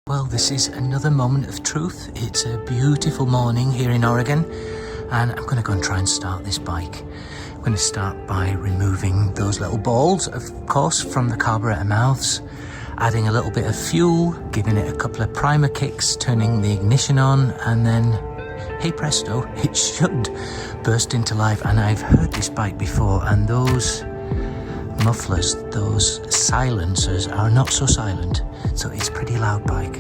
Well, this is another moment of truth. It's a beautiful morning here in Oregon, and I'm going to go and try and start this bike. I'm going to start by removing those little balls, of course, from the carburetor mouths, adding a little bit of fuel, giving it a couple of primer kicks, turning the ignition on, and then, hey presto, it should burst into life. And I've heard this bike before, and those mufflers, those silencers are not so silent, so it's a pretty loud bike.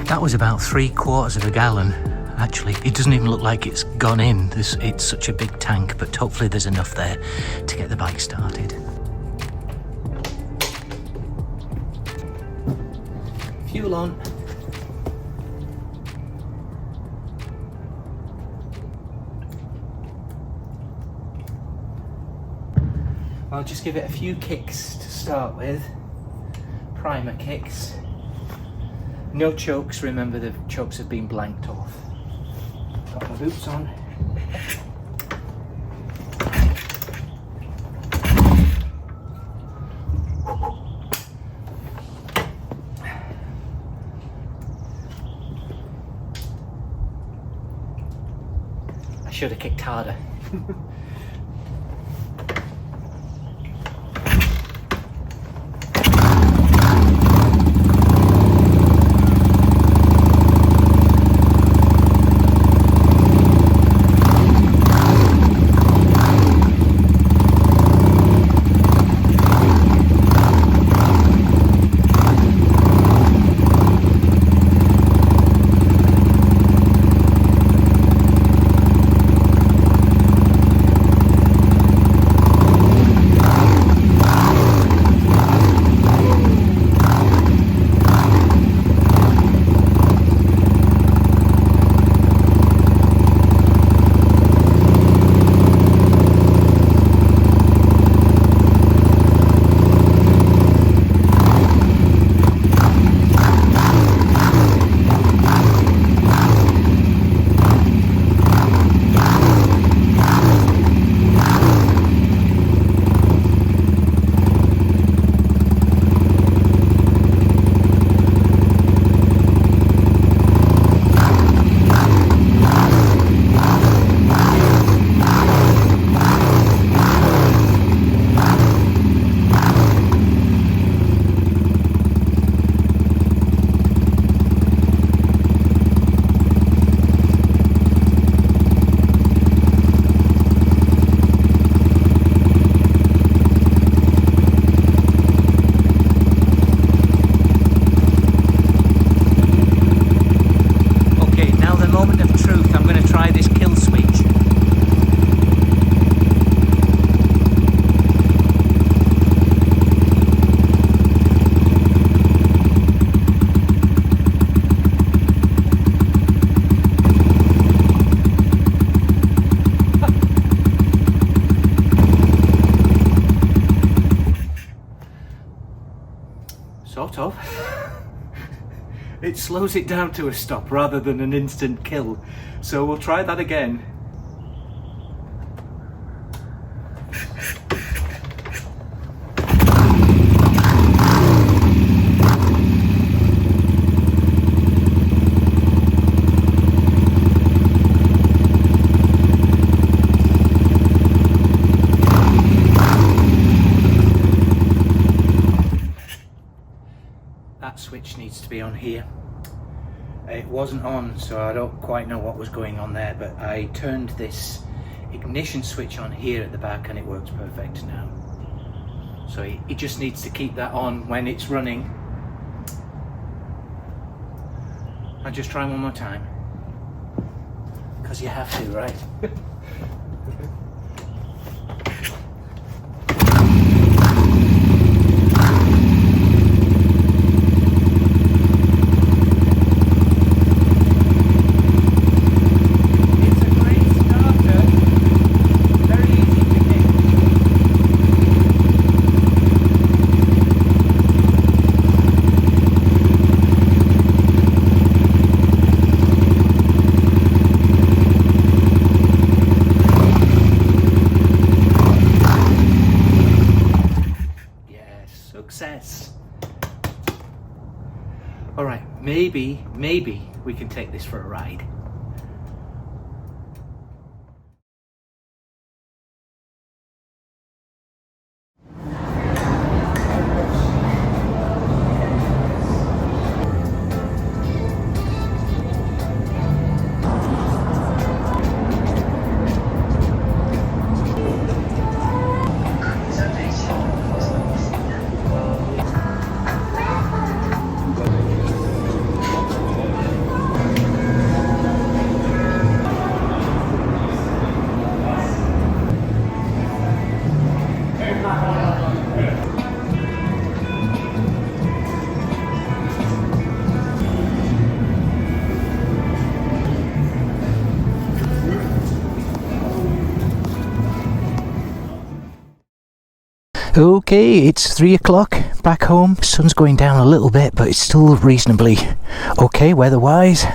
That was about 3/4 of a gallon. Actually, it doesn't even look like it's gone in. It's such a big tank, but hopefully there's enough there to get the bike started. Fuel on. I'll just give it a few kicks to start with. Primer kicks. No chokes, remember the chokes have been blanked off. Got my boots on. I should have kicked harder. Sort of. It slows it down to a stop rather than an instant kill. So we'll try that again. That switch needs to be on here. It wasn't on, so I don't quite know what was going on there, but I turned this ignition switch on here at the back and it works perfect now. So it just needs to keep that on when it's running. I'll just try one more time, because you have to, right? maybe we can take this for a ride. Okay, it's 3 o'clock back home. Sun's going down a little bit, but it's still reasonably okay weather-wise.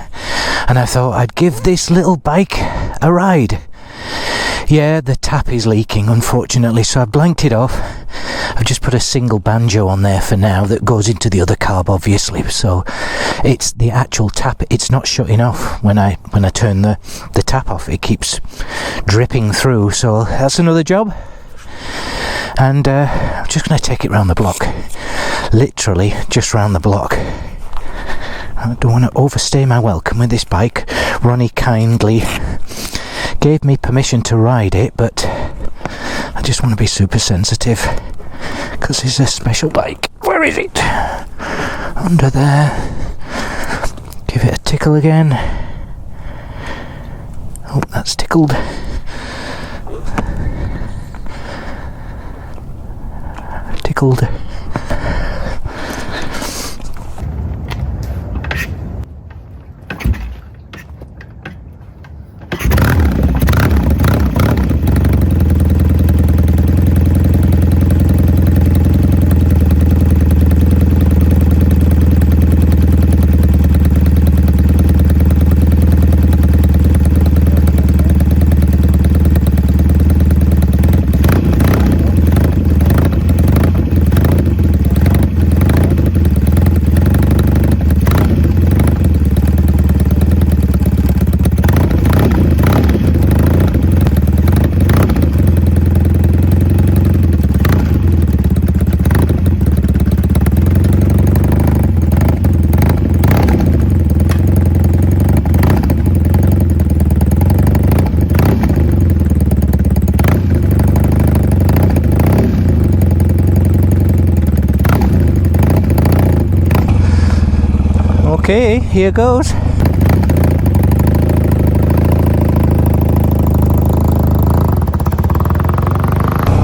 And I thought I'd give this little bike a ride. Yeah, the tap is leaking, unfortunately, so I blanked it off. I've just put a single banjo on there for now that goes into the other carb, obviously. So it's the actual tap. It's not shutting off when I turn the tap off. It keeps dripping through. So that's another job. And I'm just going to take it round the block, literally just round the block. I don't want to overstay my welcome with this bike. Ronnie kindly gave me permission to ride it, but I just want to be super sensitive because it's a special bike. Where is it? Under there. Give it a tickle again. Oh, that's tickled. Tickled. Okay, here goes.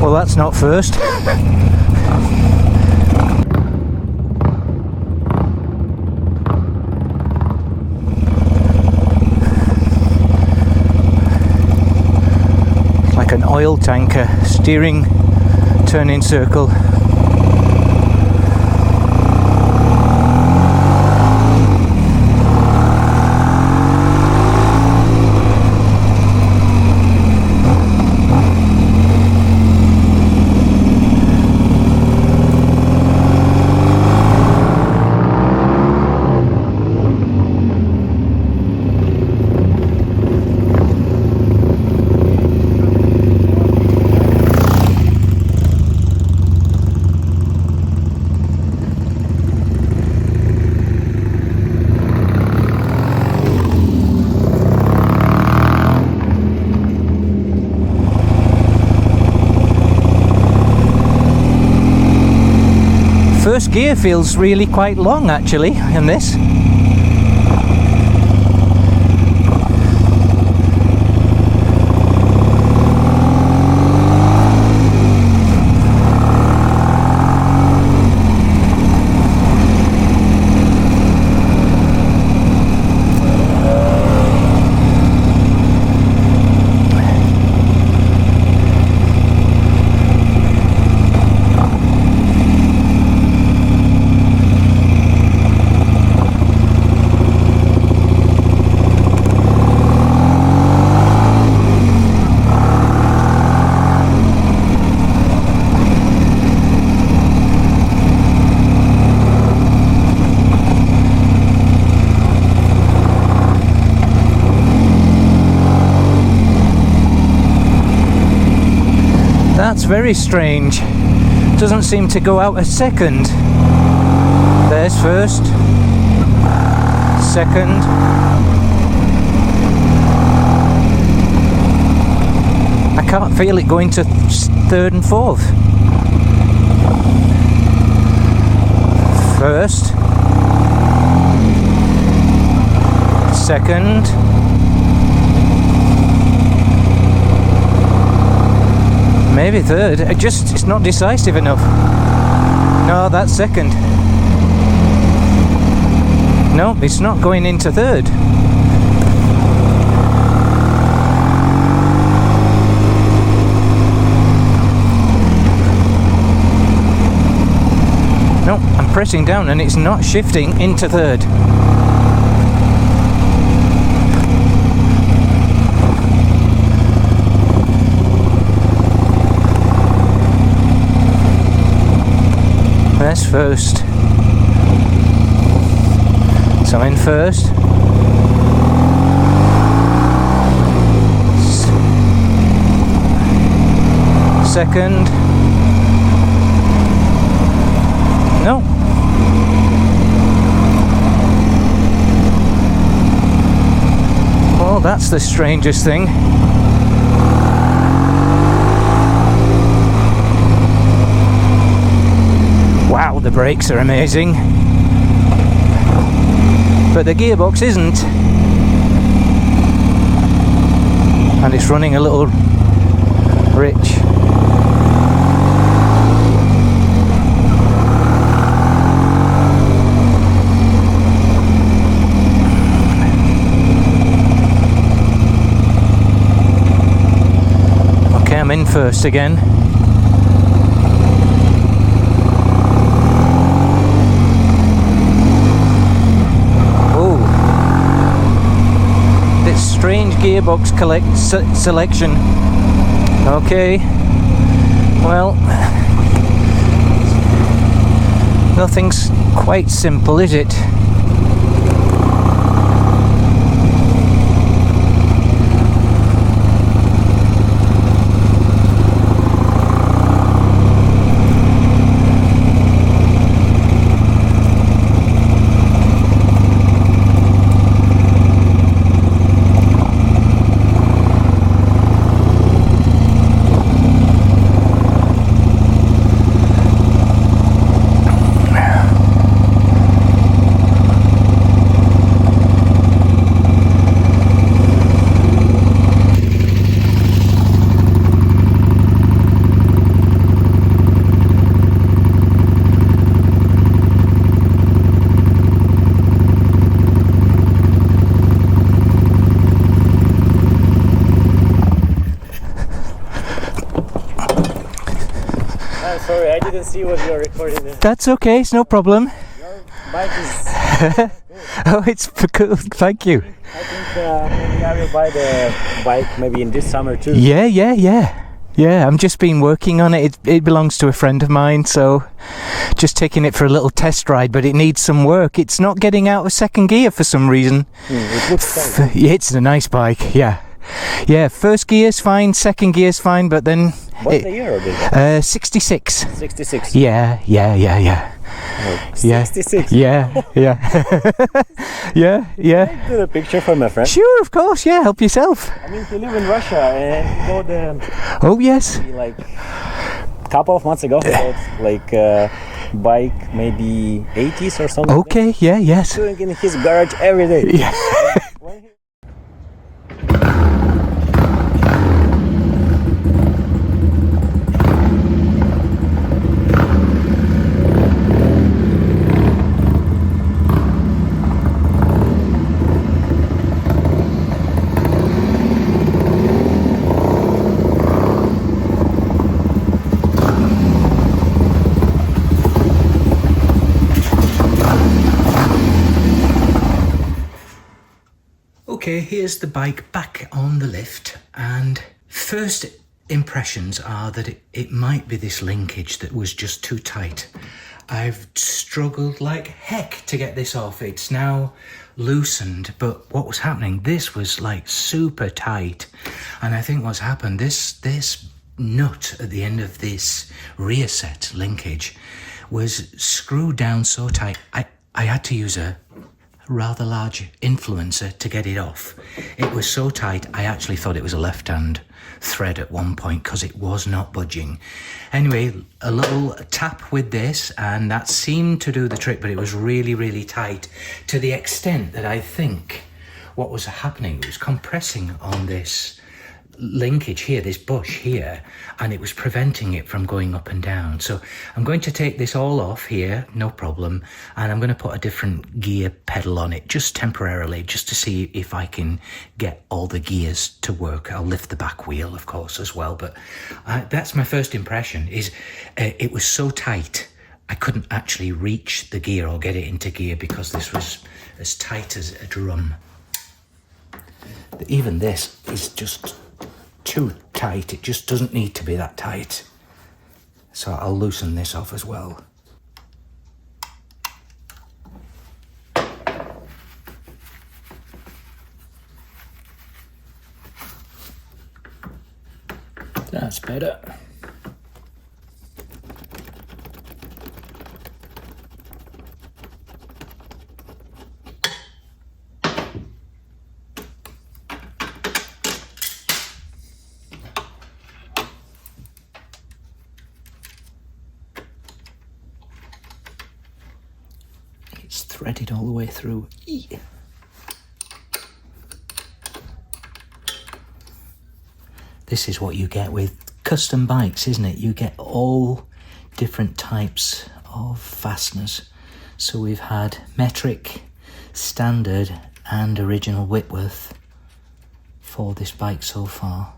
Well, that's not first. It's like an oil tanker, steering, turning circle. First gear feels really quite long actually in this. That's very strange. Doesn't seem to go out a second. There's first, second. I can't feel it going to third and fourth. First, second, maybe third. It's not decisive enough. No, that's second. No, it's not going into third. No, I'm pressing down and it's not shifting into third. There's first. So I'm in first. Second. No. Well, that's the strangest thing. Wow, the brakes are amazing. But the gearbox isn't. And it's running a little rich. Okay, I'm in first again. Strange gearbox selection. Okay, well, nothing's quite simple, is it? Sorry, I didn't see what you're recording there. That's okay, it's no problem. Your bike is Oh, it's cool, thank you. I think maybe I will buy the bike maybe in this summer too. Yeah, I'm just been working on it. It belongs to a friend of mine, so just taking it for a little test ride, but it needs some work. It's not getting out of second gear for some reason. It looks fine. It's a nice bike, yeah. Yeah, first gear's fine, second gear's fine, but then... What's the year of it? 66. 66? Yeah. Oh, 66? Yeah. Yeah. Can I do a picture for my friend? Sure, of course, yeah, help yourself. I mean, he live in Russia and he bought Oh, yes. like a couple of months ago, he bought like bike maybe 80s or something. Okay, like yeah, yes. doing in his garage every day. Yeah. Okay, here's the bike back on the lift, and first impressions are that it might be this linkage that was just too tight. I've struggled like heck to get this off. It's now loosened, but what was happening, this was like super tight, and I think what's happened, this nut at the end of this rear set linkage was screwed down so tight. I had to use a rather large influencer to get it off. It was so tight, I actually thought it was a left-hand thread at one point because it was not budging. Anyway, a little tap with this and that seemed to do the trick, but it was really, really tight to the extent that I think what was happening was compressing on this linkage here, this bush here, and it was preventing it from going up and down. So I'm going to take this all off here, no problem, and I'm going to put a different gear pedal on it just temporarily, just to see if I can get all the gears to work. I'll lift the back wheel, of course, as well, but that's my first impression, is it was so tight I couldn't actually reach the gear or get it into gear because this was as tight as a drum. Even this is just too tight. It just doesn't need to be that tight. So I'll loosen this off as well. That's better. Threaded all the way through. This is what you get with custom bikes, isn't it? You get all different types of fasteners. So we've had metric, standard and original Whitworth for this bike so far.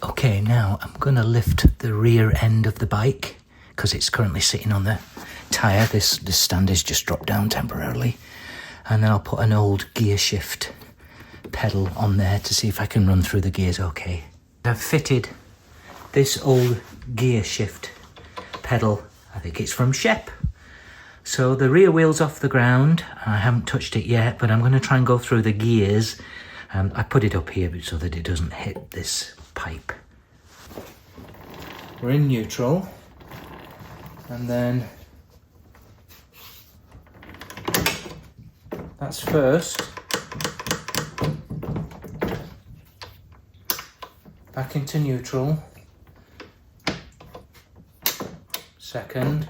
Okay, now I'm going to lift the rear end of the bike because it's currently sitting on the tyre. This stand is just dropped down temporarily. And then I'll put an old gear shift pedal on there to see if I can run through the gears okay. I've fitted this old gear shift pedal. I think it's from Shep. So the rear wheel's off the ground. I haven't touched it yet, but I'm going to try and go through the gears. I put it up here so that it doesn't hit this pipe. We're in neutral, and then that's first, back into neutral, second,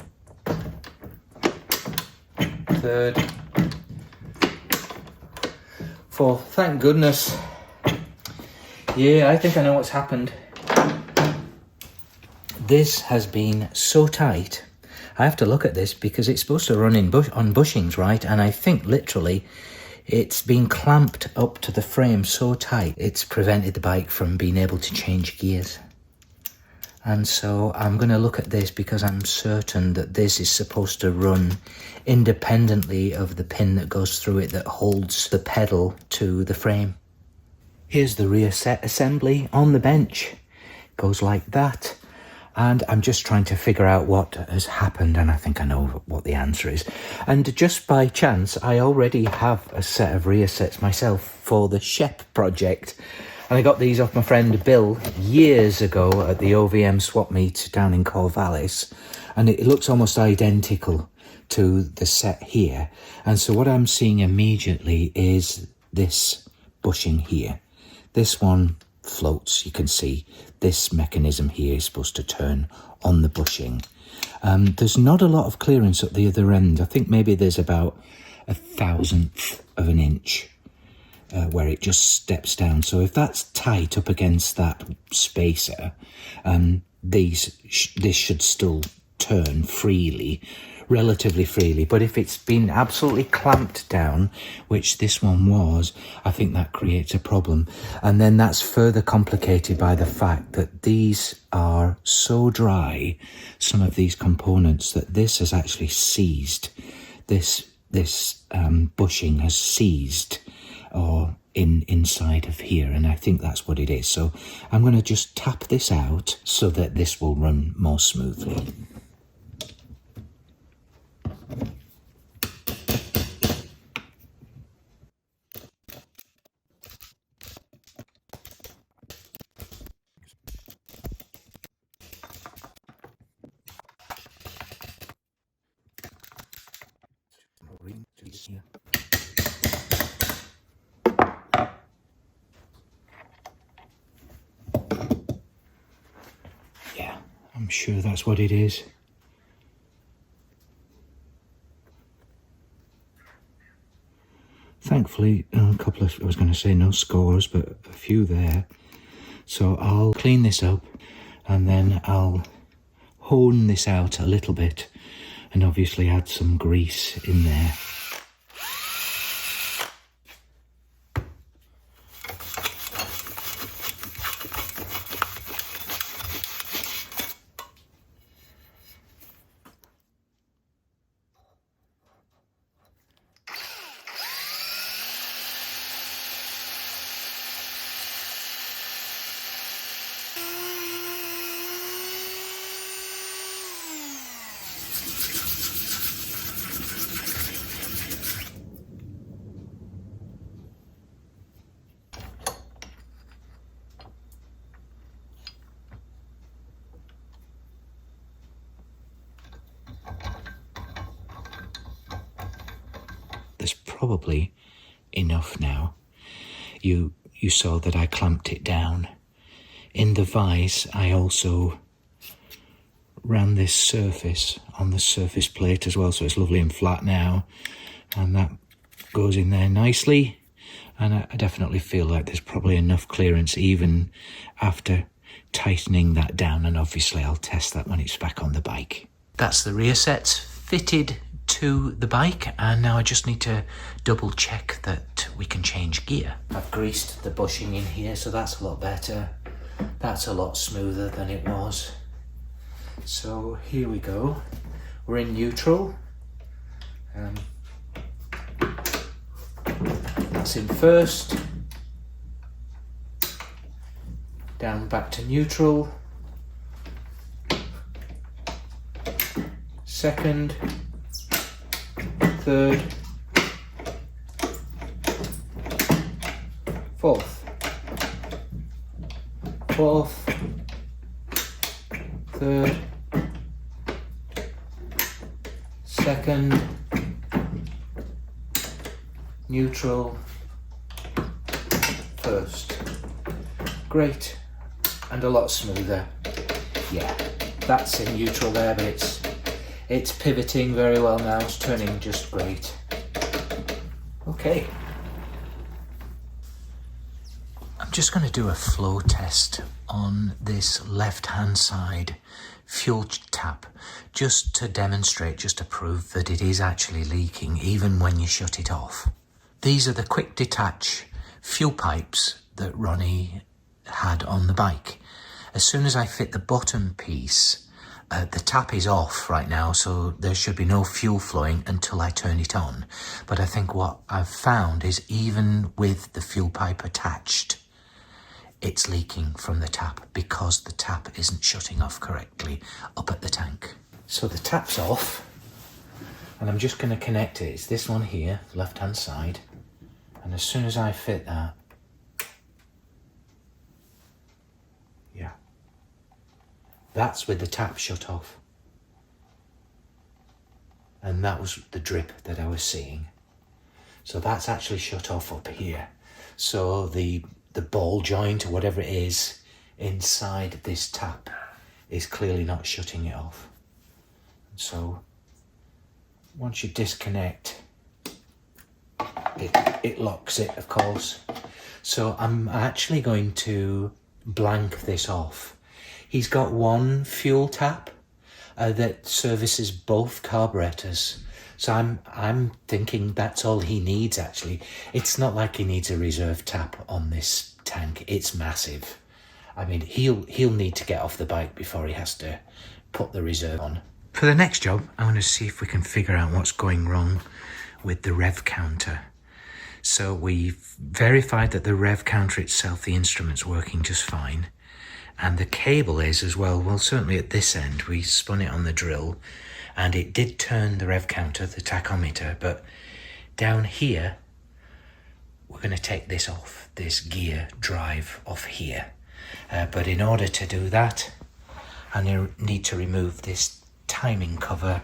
third, fourth. Thank goodness. Yeah, I think I know what's happened. This has been so tight. I have to look at this because it's supposed to run on bushings, right? And I think literally it's been clamped up to the frame so tight it's prevented the bike from being able to change gears. And so I'm going to look at this because I'm certain that this is supposed to run independently of the pin that goes through it that holds the pedal to the frame. Here's the rear set assembly on the bench. It goes like that. And I'm just trying to figure out what has happened, and I think I know what the answer is. And just by chance, I already have a set of rear sets myself for the Shep project. And I got these off my friend Bill years ago at the OVM swap meet down in Corvallis. And it looks almost identical to the set here. And so what I'm seeing immediately is this bushing here. This one floats, you can see this mechanism here is supposed to turn on the bushing. There's not a lot of clearance at the other end. I think maybe there's about 1/1000th of an inch where it just steps down. So if that's tight up against that spacer, this should still turn freely, relatively freely. But if it's been absolutely clamped down, which this one was, I think that creates a problem. And then that's further complicated by the fact that these are so dry, some of these components, that this has actually seized. This bushing has seized or inside of here, and I think that's what it is. So I'm going to just tap this out so that this will run more smoothly. Yeah, I'm sure that's what it is. Thankfully, a couple of, I was going to say no scores, but a few there. So I'll clean this up and then I'll hone this out a little bit and obviously add some grease in there. There's probably enough now. You saw that I clamped it down. In the vise, I also ran this surface on the surface plate as well, so it's lovely and flat now, and that goes in there nicely. And I definitely feel like there's probably enough clearance even after tightening that down, and obviously I'll test that when it's back on the bike. That's the rear sets fitted to the bike, and now I just need to double check that we can change gear. I've greased the bushing in here, so that's a lot better. That's a lot smoother than it was. So here we go. We're in neutral. That's in first. Down back to neutral. Second. Third. Fourth. Fourth. Third. Second. Neutral. First. Great. And a lot smoother. Yeah, that's in neutral there, but it's pivoting very well now. It's turning just great. Okay. I'm just going to do a flow test on this left-hand side fuel tap, just to demonstrate, just to prove that it is actually leaking even when you shut it off. These are the quick detach fuel pipes that Ronnie had on the bike. As soon as I fit the bottom piece, the tap is off right now, so there should be no fuel flowing until I turn it on. But I think what I've found is even with the fuel pipe attached, it's leaking from the tap because the tap isn't shutting off correctly up at the tank. So the tap's off, and I'm just going to connect it. It's this one here, left-hand side. And as soon as I fit that, yeah, that's with the tap shut off. And that was the drip that I was seeing. So that's actually shut off up here. So the ball joint or whatever it is inside this tap is clearly not shutting it off. So once you disconnect, it locks it, of course. So I'm actually going to blank this off. He's got one fuel tap that services both carburetors. So I'm thinking that's all he needs actually. It's not like he needs a reserve tap on this tank. It's massive. I mean, he'll need to get off the bike before he has to put the reserve on. For the next job, I'm going to see if we can figure out what's going wrong with the rev counter. So we've verified that the rev counter itself, the instrument's working just fine. And the cable is as well. Well, certainly at this end, we spun it on the drill and it did turn the rev counter, the tachometer, but down here, we're going to take this off, this gear drive off here. But in order to do that, I need to remove this timing cover.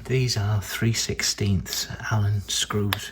These are 3/16 Allen screws.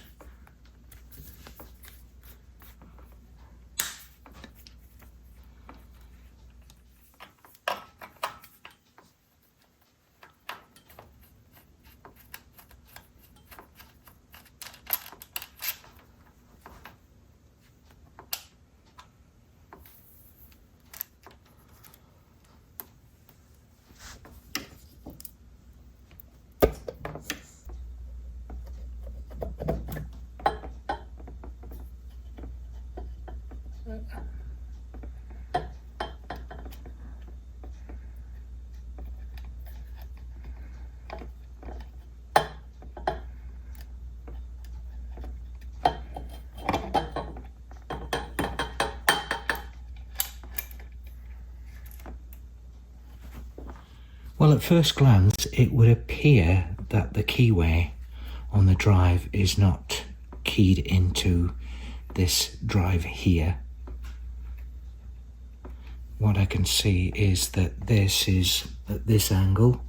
Well, at first glance, it would appear that the keyway on the drive is not keyed into this drive here. What I can see is that this is at this angle,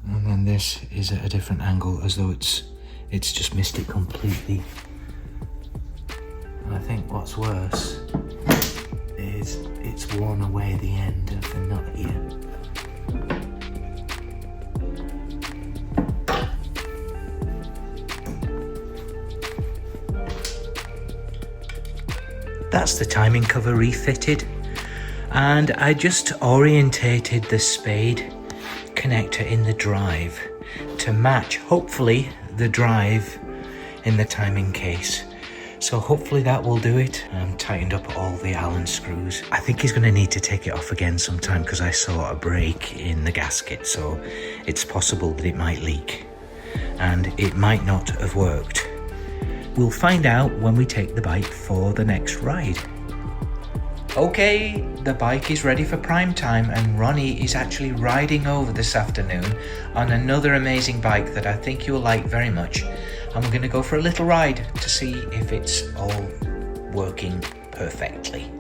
and then this is at a different angle, as though it's just missed it completely. And I think what's worse is it's worn away the end of the nut here. That's the timing cover refitted, and I just orientated the spade connector in the drive to match, hopefully, the drive in the timing case. So hopefully that will do it. Tightened up all the Allen screws. I think he's going to need to take it off again sometime because I saw a break in the gasket, so it's possible that it might leak and it might not have worked. We'll find out when we take the bike for the next ride. Okay, the bike is ready for prime time and Ronnie is actually riding over this afternoon on another amazing bike that I think you'll like very much. And we're going to go for a little ride to see if it's all working perfectly.